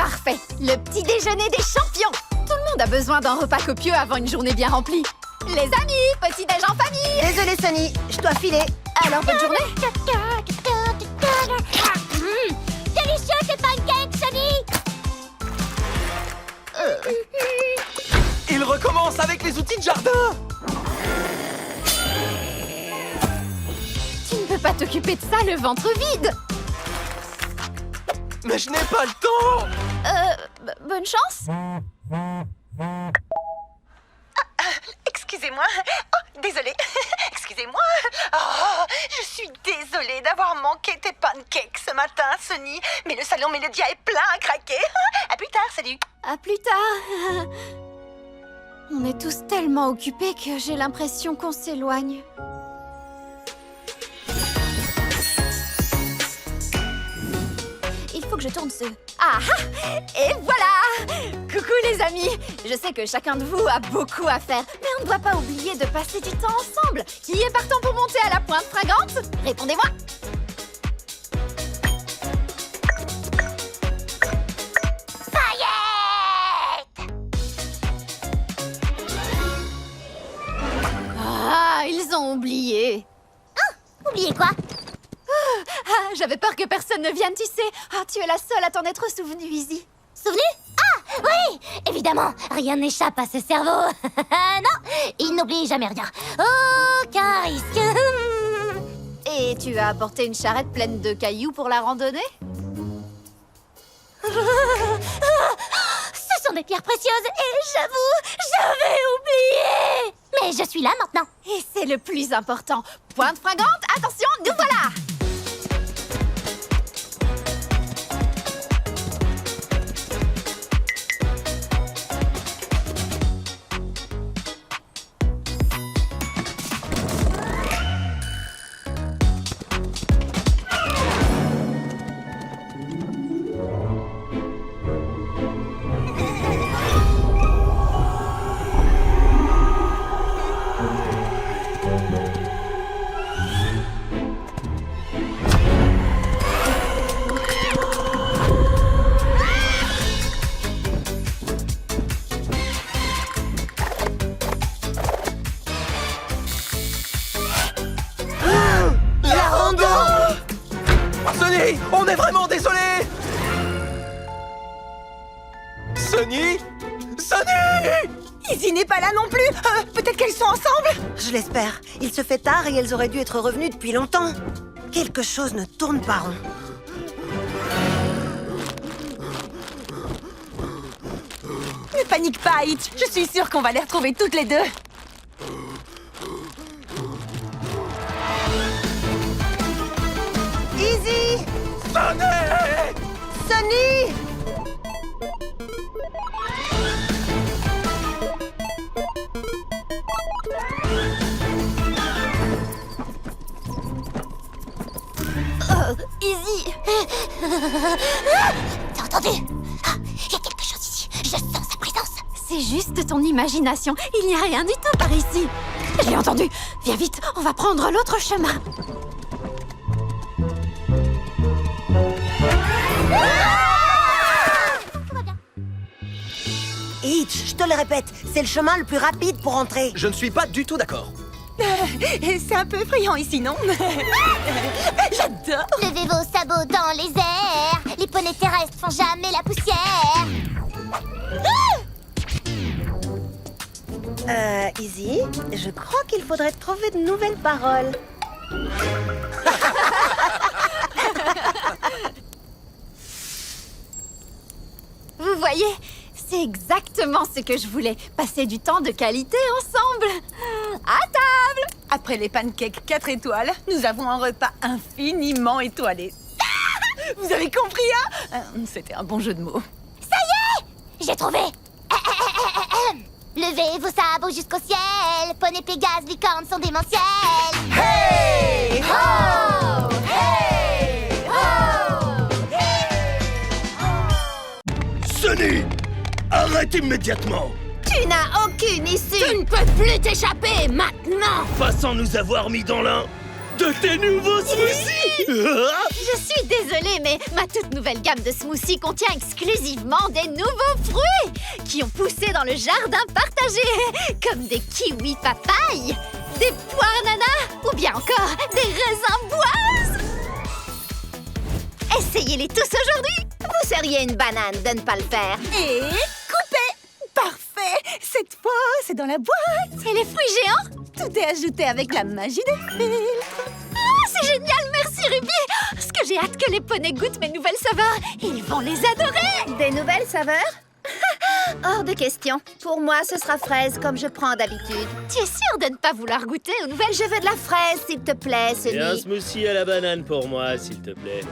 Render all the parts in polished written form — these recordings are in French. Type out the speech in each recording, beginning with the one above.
Parfait! Le petit déjeuner des champions! Tout le monde a besoin d'un repas copieux avant une journée bien remplie. Les amis, petit déj en famille! Désolée, Sunny, je dois filer. Alors, bonne journée! Délicieux ces pancakes, Sunny! Il recommence avec les outils de jardin. Tu ne peux pas t'occuper de ça le ventre vide! Mais je n'ai pas le temps. Bonne chance! Excusez-moi. Oh, désolée. Excusez-moi. Oh, je suis désolée d'avoir manqué tes pancakes ce matin, Sunny. Mais le salon Mélodia est plein à craquer. À plus tard, salut. À plus tard! On est tous tellement occupés que j'ai l'impression qu'on s'éloigne. Il faut que je tourne ce... Ah ah! Et voilà! Coucou les amis! Je sais que chacun de vous a beaucoup à faire, mais on ne doit pas oublier de passer du temps ensemble. Qui est partant pour monter à la pointe fragante? Répondez-moi! Ah, ils ont oublié! Oubliez quoi? Ah, j'avais peur que personne ne vienne, tu sais. Ah, tu es la seule à t'en être souvenue, Izzy. Souvenu? Ah, oui! Évidemment, rien n'échappe à ce cerveau. Non, il n'oublie jamais rien. Aucun risque. Et tu as apporté une charrette pleine de cailloux pour la randonnée? Ce sont des pierres précieuses et j'avoue, j'avais oublié. Mais je suis là maintenant. Et c'est le plus important. Pointe fragante, attention, nous voilà! Sunny, on est vraiment désolé. Sunny, Sunny! Izzy n'est pas là non plus. Peut-être qu'elles sont ensemble. Je l'espère. Il se fait tard et elles auraient dû être revenues depuis longtemps. Quelque chose ne tourne pas rond. Ne panique pas, Hitch. Je suis sûre qu'on va les retrouver toutes les deux. Izzy! Sunny! Sunny! Izzy! T'as entendu? Ah, il y a quelque chose ici. Je sens sa présence. C'est juste ton imagination. Il n'y a rien du tout par ici. Je l'ai entendu. Viens vite, on va prendre l'autre chemin. Hitch, je te le répète, c'est le chemin le plus rapide pour entrer. Je ne suis pas du tout d'accord. C'est un peu effrayant ici, non? J'adore. Levez vos sabots dans les airs. Les poneys terrestres font jamais la poussière. Izzy, je crois qu'il faudrait trouver de nouvelles paroles. Vous voyez, c'est exactement ce que je voulais. Passer du temps de qualité ensemble. À table! Après les pancakes 4 étoiles, nous avons un repas infiniment étoilé. Vous avez compris, hein? C'était un bon jeu de mots. J'ai trouvé. Levez vos sabots jusqu'au ciel. Poney, Pégase, licorne sont démentiels. Hey! Oh! Hey! Sunny! Arrête immédiatement! Tu n'as aucune issue! Tu ne peux plus t'échapper maintenant. Pas sans nous avoir mis dans l'un! de tes nouveaux smoothies. Je suis désolée, mais ma toute nouvelle gamme de smoothies contient exclusivement des nouveaux fruits qui ont poussé dans le jardin partagé, comme des kiwis papayes, des poires nanas ou bien encore des raisins boises. Essayez-les tous aujourd'hui. Vous seriez une banane de ne pas le faire. Et coupé. Parfait. Cette fois, c'est dans la boîte. Et les fruits géants? Tout est ajouté avec la magie des filtres. Oh, c'est génial, merci Ruby. Ce que j'ai hâte que les poneys goûtent mes nouvelles saveurs. Ils vont les adorer. Des nouvelles saveurs? Hors de question. Pour moi, ce sera fraise comme je prends d'habitude. Tu es sûre de ne pas vouloir goûter aux nouvelles? Je veux de la fraise, s'il te plaît, Et un Sunny. smoothie à la banane pour moi, s'il te plaît.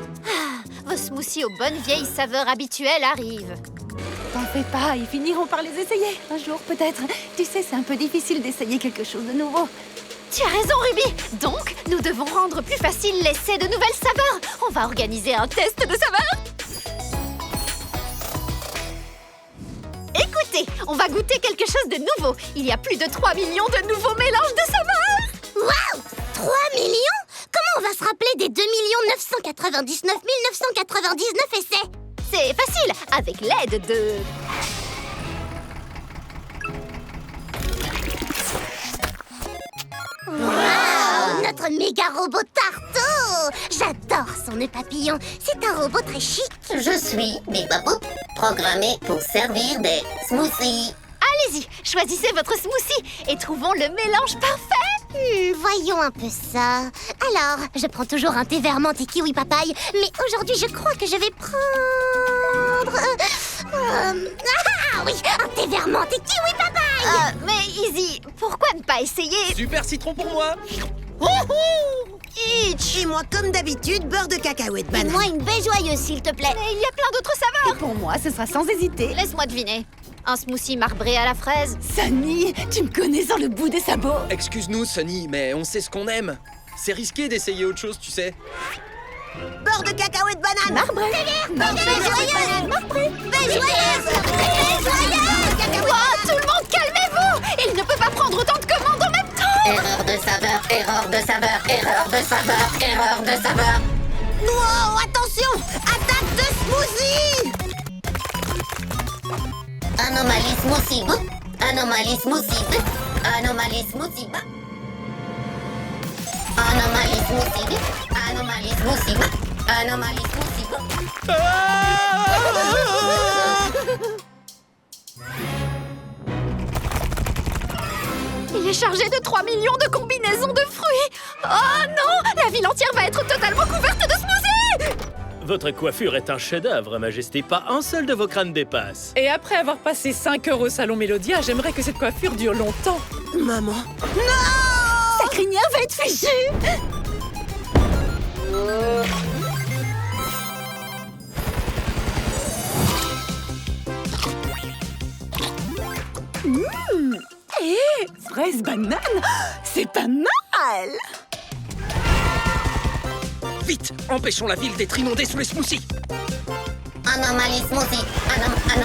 Vos smoothies aux bonnes vieilles saveurs habituelles arrivent. T'en fais pas, ils finiront par les essayer. Un jour, peut-être. Tu sais, c'est un peu difficile d'essayer quelque chose de nouveau. Tu as raison, Ruby. Donc, nous devons rendre plus facile l'essai de nouvelles saveurs. On va organiser un test de saveurs. Écoutez, on va goûter quelque chose de nouveau. Il y a plus de 3 millions de nouveaux mélanges de saveurs. Waouh! 3 millions? Comment on va se rappeler des 2 999 999 essais? C'est facile, avec l'aide de... Waouh! Notre méga robot Tarto! J'adore son nœud papillon. C'est un robot très chic. Je suis Bibabop, programmé pour servir des smoothies. Allez-y, choisissez votre smoothie et trouvons le mélange parfait. Voyons un peu ça. Alors, je prends toujours un thé vert menthe et kiwi papaye, mais aujourd'hui, je crois que je vais prendre... ah oui, un thé vert menthe et kiwi papaye. Mais Izzy, pourquoi ne pas essayer... Super citron pour moi. Itch. Et moi, comme d'habitude, beurre de cacahuète banane. Moi, une baie joyeuse, s'il te plaît. Mais il y a plein d'autres saveurs. Pour moi, ce sera sans hésiter. Laisse-moi deviner. Un smoothie marbré à la fraise. Sunny, tu me connais sur le bout des sabots. Excuse-nous, Sunny, mais on sait ce qu'on aime. C'est risqué d'essayer autre chose, tu sais. Beurre de cacahuète banane. Marbré. Baie joyeuse. Baie joyeuse. Baie joyeuse. Oh, tout le monde, calmez-vous. Il ne peut pas prendre autant de commandes en même temps. Erreur de saveur, erreur de saveur, erreur de saveur, erreur de saveur. Wow, attention. Attaque de smoothie. Anomalie smoothie, anomalie smoothie, anomalie smoothie, anomalie smoothie, anomalie smoothie, anomalie smoothie. Il est chargé de 3 millions de combinaisons de fruits. Oh non, la ville entière va être totalement couverte de smoothies. Votre coiffure est un chef-d'œuvre, Majesté. Pas un seul de vos crânes dépasse. Et après avoir passé 5 heures au salon Mélodia, j'aimerais que cette coiffure dure longtemps. Maman. Sa crinière va être fichue. Fraise banane, c'est pas mal. Vite, empêchons la ville d'être inondée sous les smoothies. Anomalie smoothie, anomalie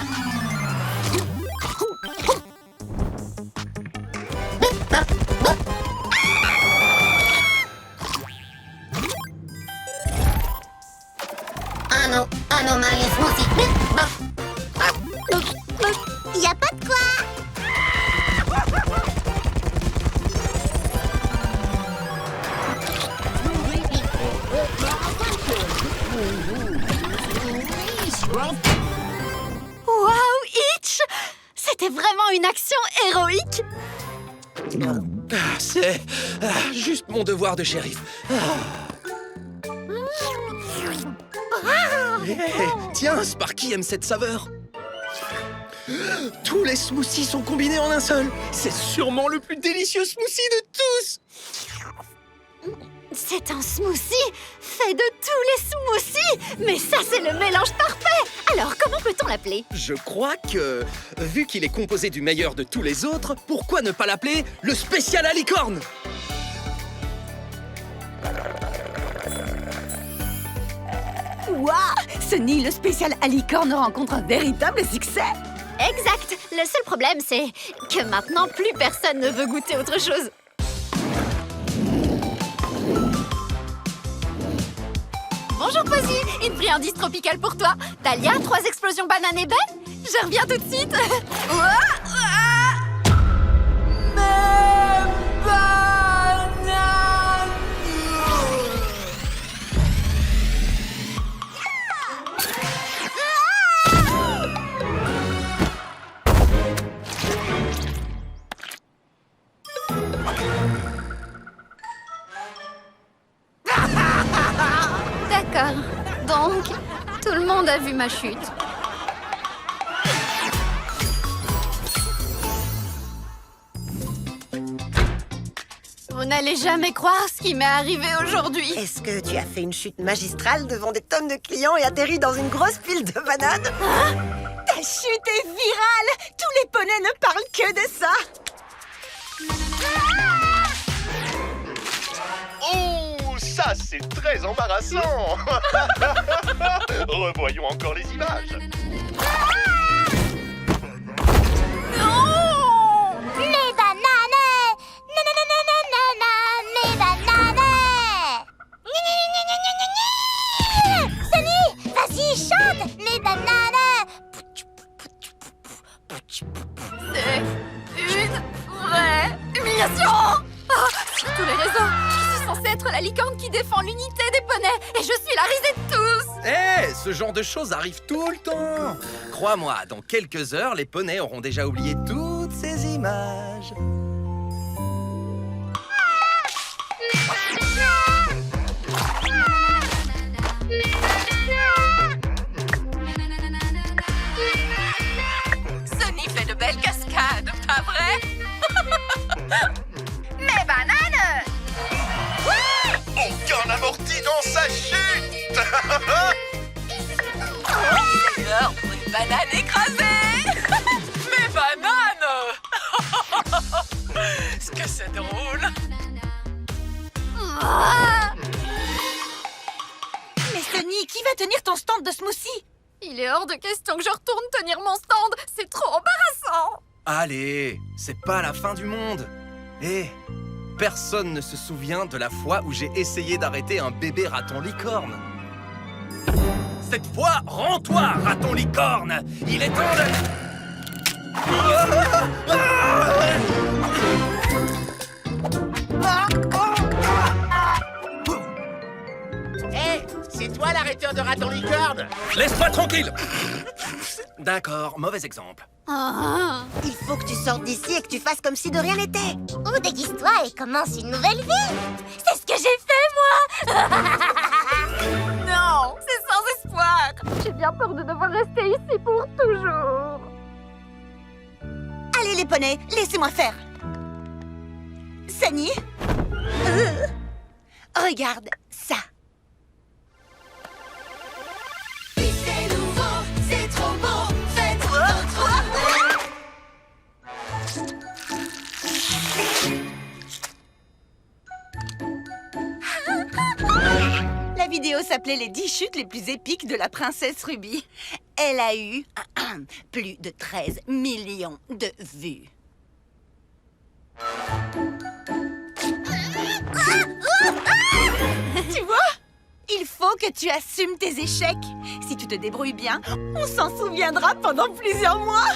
smoothie. Y a pas de quoi. Waouh, Itch! C'était vraiment une action héroïque. C'est juste mon devoir de shérif. Hey, tiens, Sparky aime cette saveur. Tous les smoothies sont combinés en un seul. C'est sûrement le plus délicieux smoothie de tous. C'est un smoothie fait de tous les smoothies. Mais ça, c'est le mélange parfait. Alors, comment peut-on l'appeler? Je crois que, vu qu'il est composé du meilleur de tous les autres, pourquoi ne pas l'appeler le spécial à licorne? Waouh, Sunny, le spécial à licorne rencontre un véritable succès. Exact. Le seul problème, c'est que maintenant, plus personne ne veut goûter autre chose. Bonjour Posy, une friandise tropicale pour toi. Talia, 3 explosions bananes et baies. Je reviens tout de suite. D'accord. Donc, tout le monde a vu ma chute. Vous n'allez jamais croire ce qui m'est arrivé aujourd'hui. Est-ce que tu as fait une chute magistrale devant des tonnes de clients et atterri dans une grosse pile de bananes? Ta chute est virale. Tous les poneys ne parlent que de ça. Oh, ça c'est très embarrassant. Revoyons encore les images. Mes bananes! Nananananana, mes bananes! Sunny, vas-y, chante! Mes bananes! C'est une vraie humiliation. Sur tous les réseaux, je suis censée être la licorne qui défend l'unité des poneys et je suis la risée de tous. Hé, ce genre de choses arrive tout le temps. Crois-moi, dans quelques heures, les poneys auront déjà oublié toutes ces images. Sunny fait de belles cascades, pas vrai? Mes bananes! Aucun amorti dans sa chute. Alors, pour une banane écrasée! Mes bananes! Est-ce que c'est drôle? Mais Sunny, qui va tenir ton stand de smoothie? Il est hors de question que je retourne tenir mon stand. C'est trop embarrassant. Allez, c'est pas la fin du monde. Hé, personne ne se souvient de la fois où j'ai essayé d'arrêter un bébé raton licorne. Cette fois, rends-toi, raton licorne. Il est temps de... Hé, c'est toi l'arrêteur de raton licorne? Laisse-moi tranquille. D'accord, mauvais exemple. Il faut que tu sortes d'ici et que tu fasses comme si de rien n'était. Ou déguise-toi et commence une nouvelle vie! C'est ce que j'ai fait, moi! Non, c'est sans espoir. J'ai bien peur de devoir rester ici pour toujours. Allez les poneys, laissez-moi faire. Sunny, regarde ça. C'est nouveau, c'est trop beau. Faites La vidéo s'appelait les 10 chutes les plus épiques de la princesse Ruby. Elle a eu plus de 13 millions de vues. Tu vois? Il faut que tu assumes tes échecs. Si tu te débrouilles bien, on s'en souviendra pendant plusieurs mois.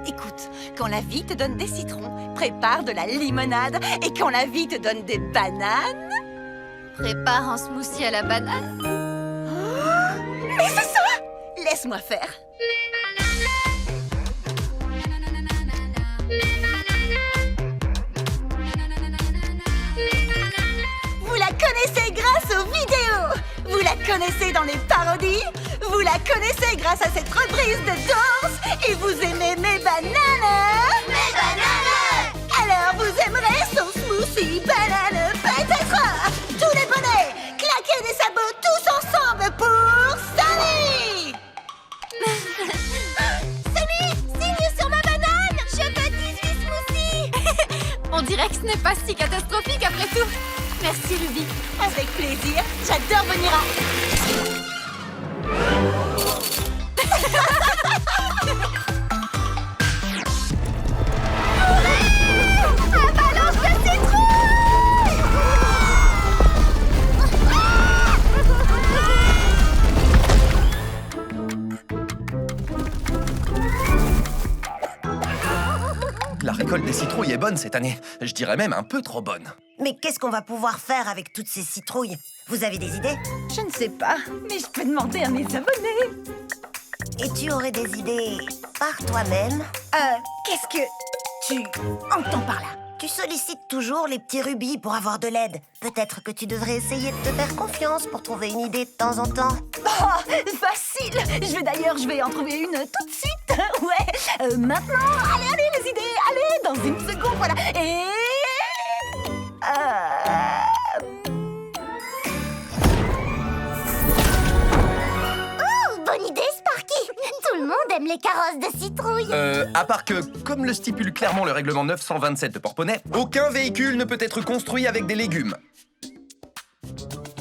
Écoute, quand la vie te donne des citrons, prépare de la limonade. Et quand la vie te donne des bananes... Prépare un smoothie à la banane. Mais c'est ça! Laisse-moi faire. Vous la connaissez grâce aux vidéos. Vous la connaissez dans les parodies. Vous la connaissez grâce à cette reprise de danse. Et vous aimez mes bananes. Mes bananes! Alors vous aimerez son smoothie banane peut-être. Tous les bonnets, claquez des sabots tous ensemble pour Sunny. Sunny, signe sur ma banane. Je veux 18 smoothies. On dirait que ce n'est pas si catastrophique après tout. Merci Ruby. Avec plaisir, j'adore venir à... Avalanche de citrouilles! des citrouilles est bonne cette année. Je dirais même un peu trop bonne. Mais qu'est-ce qu'on va pouvoir faire avec toutes ces citrouilles? Vous avez des idées? Je ne sais pas, mais je peux demander à mes abonnés. Et tu aurais des idées par toi-même? Qu'est-ce que tu entends par là? Tu sollicites toujours les petits rubis pour avoir de l'aide. Peut-être que tu devrais essayer de te faire confiance pour trouver une idée de temps en temps. Oh, facile! Je vais en trouver une tout de suite. Ouais, maintenant, allez, les idées, allez, dans une seconde, voilà. Et... Oh, bonne idée, Sparky. Tout le monde aime les carrosses de citrouille. À part que, comme le stipule clairement le règlement 927 de Porponnet, aucun véhicule ne peut être construit avec des légumes.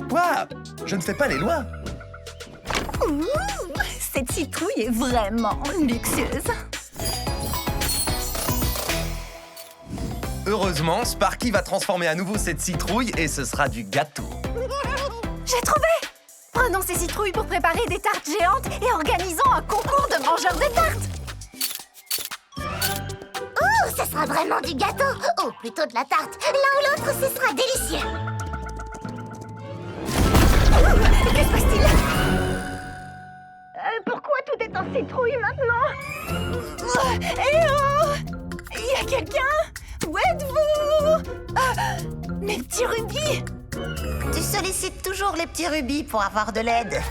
Quoi? Je ne fais pas les lois. Ouh, cette citrouille est vraiment luxueuse. Heureusement, Sparky va transformer à nouveau cette citrouille et ce sera du gâteau. J'ai trouvé! Prenons ces citrouilles pour préparer des tartes géantes et organisons un concours de mangeurs de tartes! Oh, ce sera vraiment du gâteau. Ou plutôt de la tarte. L'un ou l'autre, ce sera délicieux. Que se passe-t-il? Pourquoi tout est en citrouille maintenant? Eh oh! Il y a quelqu'un? Où êtes-vous? Mes petits rubis! Tu sollicites toujours les petits rubis pour avoir de l'aide.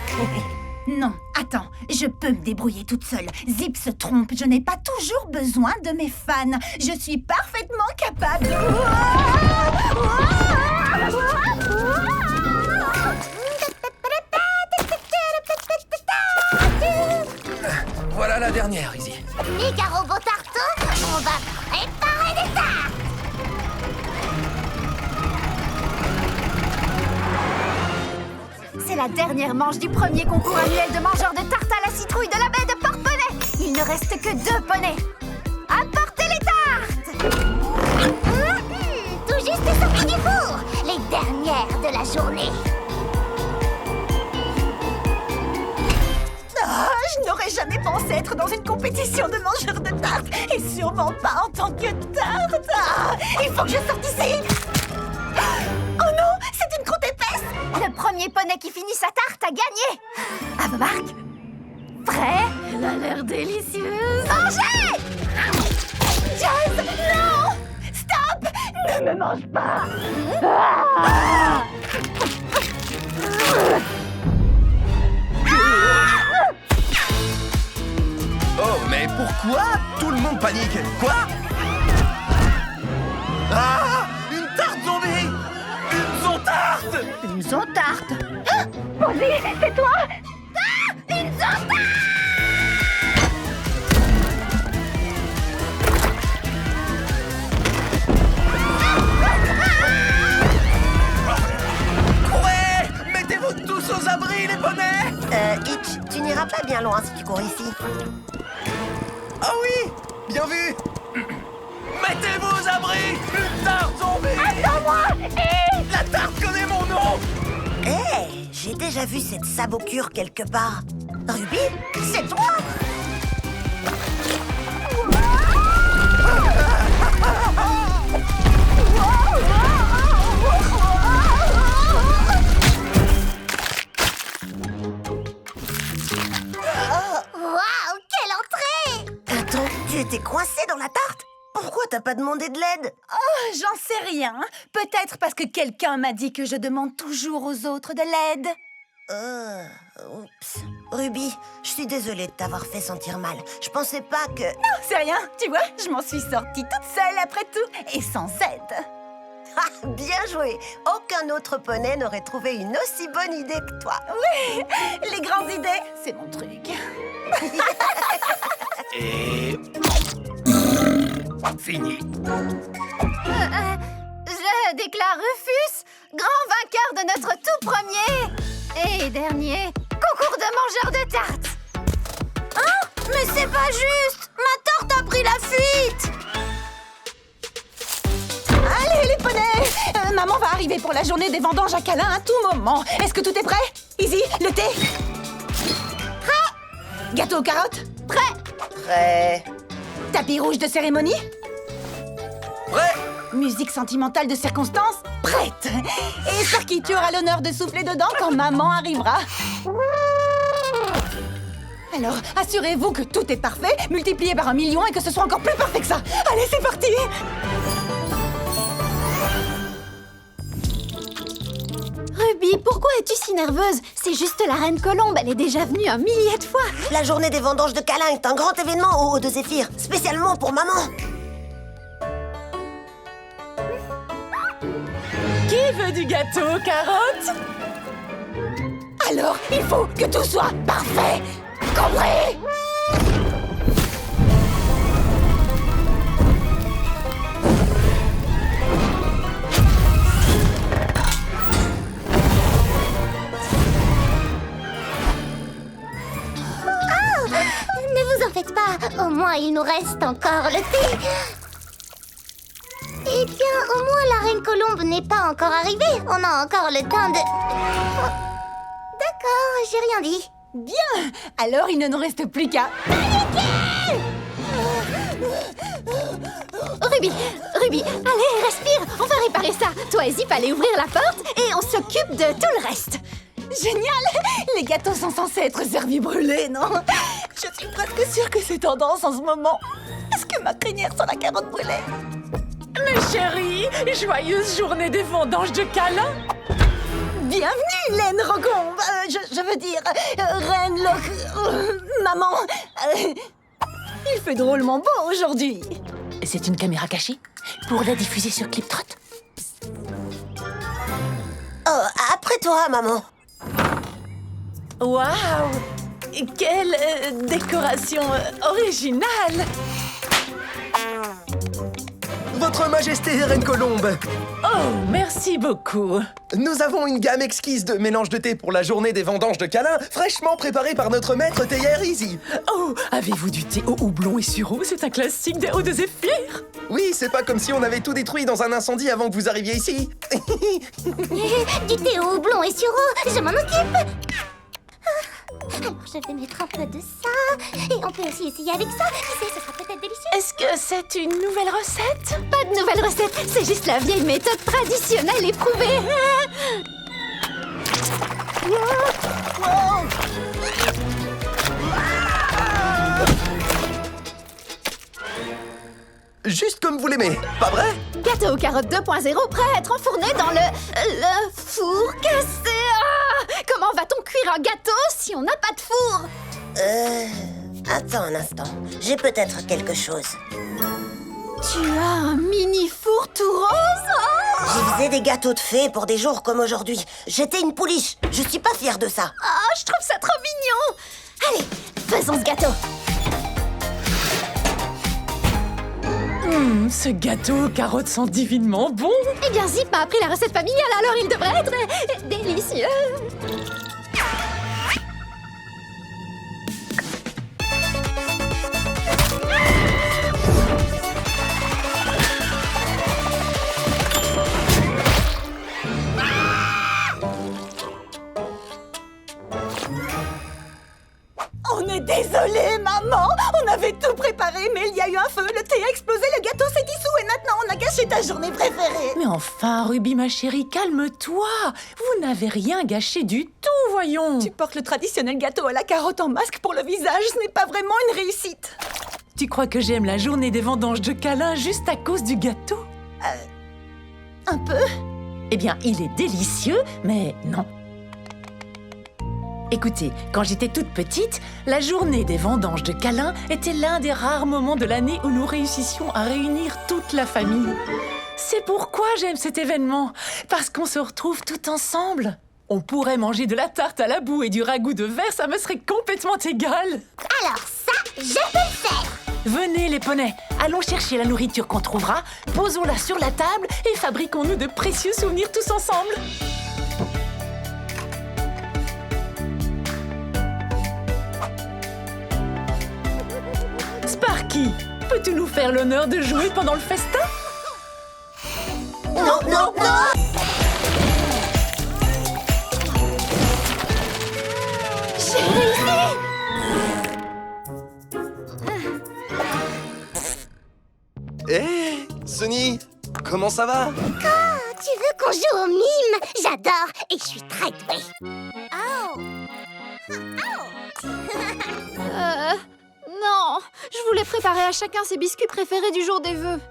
Non, attends, je peux me débrouiller toute seule. Zip se trompe, je n'ai pas toujours besoin de mes fans. Je suis parfaitement capable de... Voilà la dernière, Izzy. Méga robot tarteau, on va préparer des tartes. C'est la dernière manche du premier concours annuel de mangeurs de tartes à la citrouille de la baie de Porponnet. Il ne reste que 2 poneys. Apportez les tartes! Tout juste sorti du four. Les dernières de la journée. Ah, je n'aurais jamais pensé être dans une compétition de mangeurs de tartes. Et sûrement pas en tant que tarte. Ah, il faut que je sorte d'ici. Oh non, c'est une croûte épaisse. Le premier poney qui finit sa tarte a gagné! À vos marques! Prêt? Elle a l'air délicieuse! Mangez! Jazz, non! Stop! Ne me mange pas! Oh, mais pourquoi tout le monde panique? Quoi? Ah! Une tarte zombie! Une zontarte! Une zontarte! Posy, c'est toi? Une zontarte! Courez! Mettez-vous tous aux abris, les poneys! Hitch, tu n'iras pas bien loin si tu cours ici. Ah oui! Bien vu! Mettez-vous aux abris! Une tarte zombie! Attends-moi! La tarte connaît mon nom! Hé, j'ai déjà vu cette sabocure quelque part. Ruby, c'est toi? Waouh, quelle entrée! Attends, tu étais coincé dans la tarte? Pourquoi t'as pas demandé de l'aide? Oh, j'en sais rien. Peut-être parce que quelqu'un m'a dit que je demande toujours aux autres de l'aide. Oups. Ruby, je suis désolée de t'avoir fait sentir mal. Je pensais pas que... Non, c'est rien. Tu vois, je m'en suis sortie toute seule après tout. Et sans aide. Ah, bien joué! Aucun autre poney n'aurait trouvé une aussi bonne idée que toi. Oui, les grandes idées, c'est mon truc. Et... fini. Je déclare Rufus grand vainqueur de notre tout premier et dernier concours de mangeurs de tartes. Hein? Mais c'est pas juste! Ma tarte a pris la fuite! Allez, les poneys! Maman va arriver pour la journée des vendanges à câlin à tout moment. Est-ce que tout est prêt? Izzy, le thé? Prêt! Gâteau aux carottes? Prêt! Prêt. Tapis rouge de cérémonie? Prêt? Musique sentimentale de circonstance, prête. Et Sparky, tu auras l'honneur de souffler dedans quand maman arrivera. Alors, assurez-vous que tout est parfait, multiplié par 1 million et que ce soit encore plus parfait que ça. Allez, c'est parti! Ruby, pourquoi es-tu si nerveuse? C'est juste la reine Colombe, elle est déjà venue 1 millier de fois. La journée des vendanges de câlins est un grand événement au Haut de Zéphyr, spécialement pour maman. Qui veut du gâteau, Carotte? Alors, il faut que tout soit parfait. Compris? Ne vous en faites pas, au moins il nous reste encore le thé. Eh bien, au moins la reine Colombe n'est pas encore arrivée. On a encore le temps de... Oh. D'accord, j'ai rien dit. Bien. Alors, il ne nous reste plus qu'à... Ruby, allez, respire, on va réparer ça. Toi et Zip, allez ouvrir la porte et on s'occupe de tout le reste. Génial! Les gâteaux sont censés être servis brûlés, non? Je suis presque sûre que c'est tendance en ce moment. Est-ce que ma crinière sent la carotte brûlée? Mes chéris, joyeuse journée des vendanges de câlins. Bienvenue, Laine Rocombe. Je veux dire, Reine Loc... maman. Il fait drôlement beau aujourd'hui. C'est une caméra cachée pour la diffuser sur Cliptrot. Oh, après toi, maman. Waouh! Quelle décoration originale! Votre Majesté, Reine Colombe! Oh, merci beaucoup! Nous avons une gamme exquise de mélange de thé pour la journée des vendanges de câlins, fraîchement préparée par notre maître théière Easy. Oh, avez-vous du thé au houblon et sureau? C'est un classique des Hauts de Zéphyr! Oui, c'est pas comme si on avait tout détruit dans un incendie avant que vous arriviez ici. Du thé au houblon et sureau, je m'en occupe. Alors, je vais mettre un peu de ça. Et on peut aussi essayer avec ça. Qui sait, ce sera peut-être délicieux. Est-ce que c'est une nouvelle recette? Pas de nouvelle recette, c'est juste la vieille méthode traditionnelle éprouvée. Juste comme vous l'aimez, pas vrai? Gâteau aux carottes 2.0 prêt à être enfourné dans le four cassé. Ah, comment va-t-on cuire un gâteau si on n'a pas de four? Attends un instant. J'ai peut-être quelque chose. Tu as un mini four tout rose? Oh, J'y faisais des gâteaux de fées pour des jours comme aujourd'hui. J'étais une pouliche. Je suis pas fière de ça. oh, je trouve ça trop mignon. Allez, faisons ce gâteau. Ce gâteau aux carottes sent divinement bon. Eh bien, Zip m'a appris la recette familiale, alors il devrait être délicieux. On est désolé, maman. On avait tout préparé, mais il y a eu un feu, le thé a explosé, le gâteau s'est dissous et maintenant on a gâché ta journée préférée. Mais enfin, Ruby, ma chérie, calme-toi. Vous n'avez rien gâché du tout, voyons. Tu portes le traditionnel gâteau à la carotte en masque pour le visage, ce n'est pas vraiment une réussite. Tu crois que j'aime la journée des vendanges de câlins juste à cause du gâteau? Un peu. Eh bien, il est délicieux, mais non. Écoutez, quand j'étais toute petite, la journée des vendanges de câlins était l'un des rares moments de l'année où nous réussissions à réunir toute la famille. C'est pourquoi j'aime cet événement, parce qu'on se retrouve tout ensemble. On pourrait manger de la tarte à la boue et du ragoût de verre, ça me serait complètement égal. Alors ça, je peux le faire. Venez les poneys, allons chercher la nourriture qu'on trouvera, posons-la sur la table et fabriquons-nous de précieux souvenirs tous ensemble. Sparky, peux-tu nous faire l'honneur de jouer pendant le festin? Non, non, non! J'ai réussi. Eh, Sonny, comment ça va? Tu veux qu'on joue au mime? J'adore et je suis très douée. Non, je voulais préparer à chacun ses biscuits préférés du jour des vœux.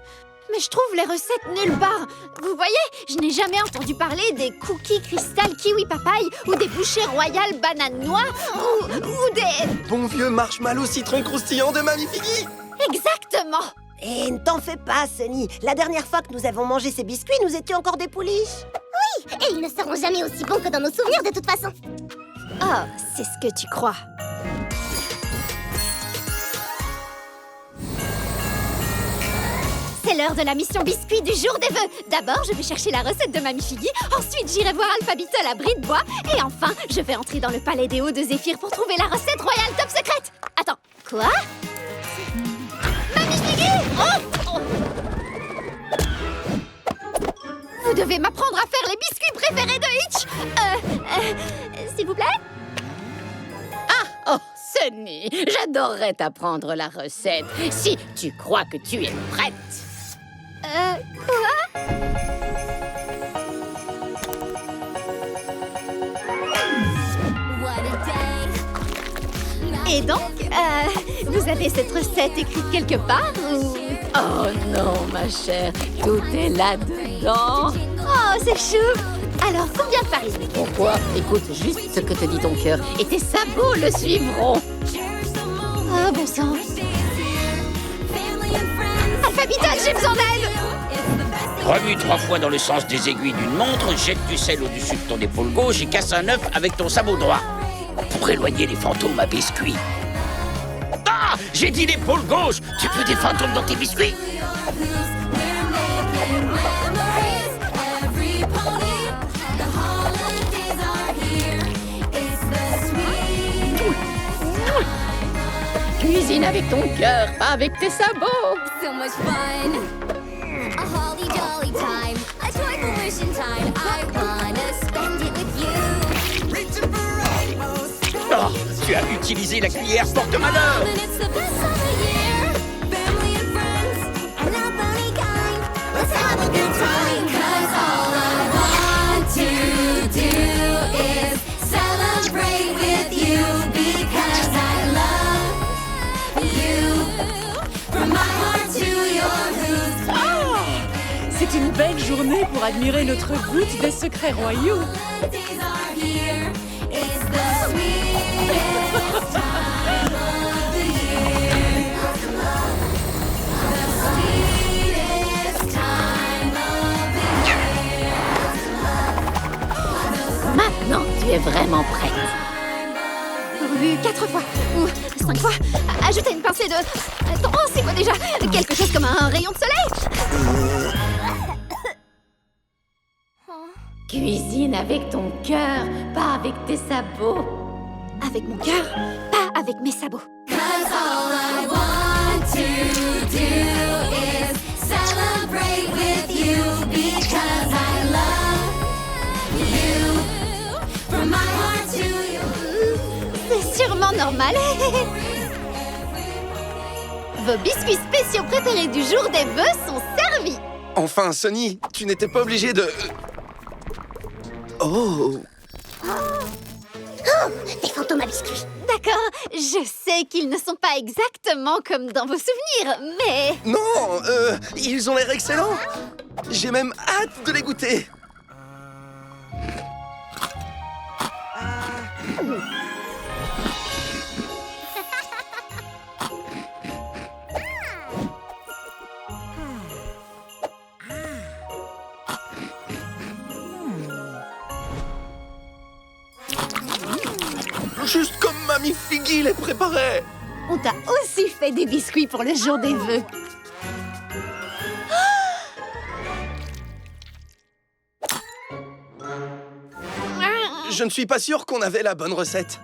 Mais je trouve les recettes nulle part. Vous voyez, je n'ai jamais entendu parler des cookies cristal kiwi papaye ou des bouchées royales banane noix ou des... Bon vieux marshmallow citron croustillant de Mamie Figgy. Exactement. Et ne t'en fais pas, Sonny. La dernière fois que nous avons mangé ces biscuits, nous étions encore des pouliches. Et ils ne seront jamais aussi bons que dans nos souvenirs de toute façon. Oh, c'est ce que tu crois. C'est l'heure de la mission biscuit du jour des vœux. D'abord, je vais chercher la recette de Mamie Figgy. Ensuite, j'irai voir Alphabitol à Brie de Bois. Et enfin, je vais entrer dans le palais des Hauts de Zéphyr pour trouver la recette royale top secrète. Attends, quoi? Mamie Figgy! Oh! Vous devez m'apprendre à faire les biscuits préférés de Hitch. S'il vous plaît? Oh, Sonny, j'adorerais t'apprendre la recette si tu crois que tu es prête. Quoi? Et donc, vous avez cette recette écrite quelque part ou... Oh non, ma chère, tout est là-dedans. Oh, c'est chou! Alors, combien de farine? Pourquoi? Écoute juste ce que te dit ton cœur et tes sabots le suivront. Ah, bon sang. Alphabitol, j'ai besoin d'aide! Remue 3 fois dans le sens des aiguilles d'une montre, jette du sel au-dessus de ton épaule gauche et casse un œuf avec ton sabot droit. Pour éloigner les fantômes à biscuits. Ah! J'ai dit l'épaule gauche! Tu veux des fantômes dans tes biscuits? Cuisine avec ton cœur, pas avec tes sabots. So much fun. A holly jolly time. A joyful wishing time. I wanna spend it with you. Reaching for rainbows. Oh, tu as utilisé la cuillère porte-malheur! And it's the best of the year. Family and friends. And not funny kind. Let's have a good time. 'Cause all I want to do is celebrate with you. Because I love you. From my heart to your roots. C'est une belle journée pour admirer notre goutte des secrets royaux. Days are here. It's the sweetest time of the year. The sweetest time of the year. Maintenant, tu es vraiment prête. Rue 4 fois ou 5 fois. Ajoutez une pincée de... Attends, c'est quoi déjà? Quelque chose comme un rayon de soleil? Cuisine avec ton cœur, pas avec tes sabots. Avec mon cœur, pas avec mes sabots. 'Cause all I want to do is celebrate with you. Because I love you. From my heart to your... C'est sûrement normal. Vos biscuits spéciaux préférés du jour des vœux sont servis. Enfin, Sonny, tu n'étais pas obligé de... Oh! Oh, des fantômes à biscuits. D'accord, je sais qu'ils ne sont pas exactement comme dans vos souvenirs, mais... Non, ils ont l'air excellents. J'ai même hâte de les goûter. Juste comme Mamie Figgy les préparait. On t'a aussi fait des biscuits pour le jour des vœux. Je ne suis pas sûr qu'on avait la bonne recette.